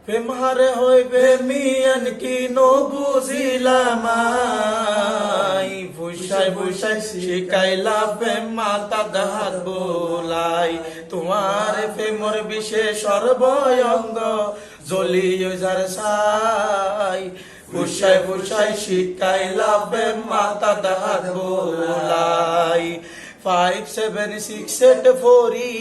প্রেম হারে হইবে মিয়ান কি নো বুঝিলামাই, ভুষাই ভুষাই শিকাইলা প্রেম মাতা দাহাত বোলাই। তোমার প্রেমর বিশেষ সর্বয়ঙ্গ জ্বলিয়ে যার সাই, ভুষাই ভুষাই শিকাইলা প্রেম মাতা দাহাত বোলাই। 5, 7, 6, 8, 4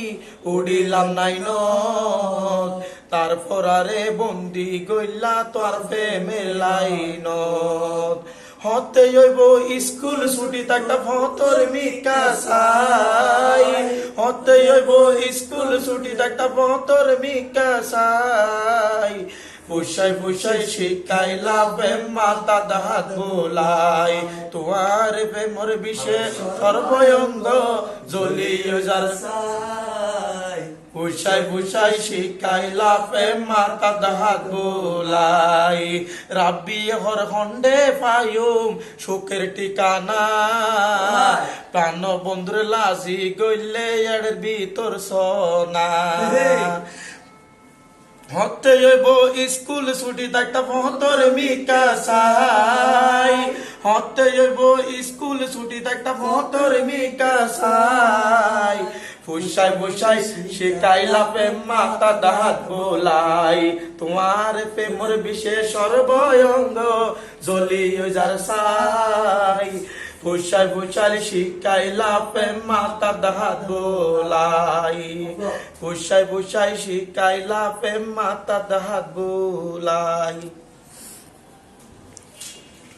উড়িলাম 9, তারপর আরে বন্দি গইলা তোর প্রেমের লাইনত। হতে হইব স্কুল ছুটি থাকতা ফতর মিকাসাই, হতে হইব স্কুল ছুটি থাকতা ফতর মিকাসাই। ফুসাই ফুসাই শিকাইলা প্রেম মাতা দাহাত বোলাই। তোমার প্রেমর বিশেষ সর্বয়ঙ্গ জ্বলিয়ে যার সাই, ফুসাই ফুসাই শিকাইলা প্রেম মাতা দাহাত বোলাই। রাব্বি হর খন্ডে পায়ুম সুখের ঠিকানা, প্রাণ বন্ধুর লাজি গইলে এর ভিতর সোনা। হতে হইব স্কুল ছুটি থাকতা ফতর মিকাসাই, হতে হইব স্কুল ছুটি থাকতা ফতর মিকাসাই। ফুসাই ফুসাই শিকাইলা প্রেম মাতা দাহাত বোলাই। তোমার প্রেমর বিশেষ সর্বয়ঙ্গ জ্বলিয়ে যার সাই, ফুসাই ফুসাই শিকাইলা প্রেম মাতা দাহাত বোলাই। ফুসাই ফুসাই শিকাইলা প্রেম মাতা দাহাত বোলাই।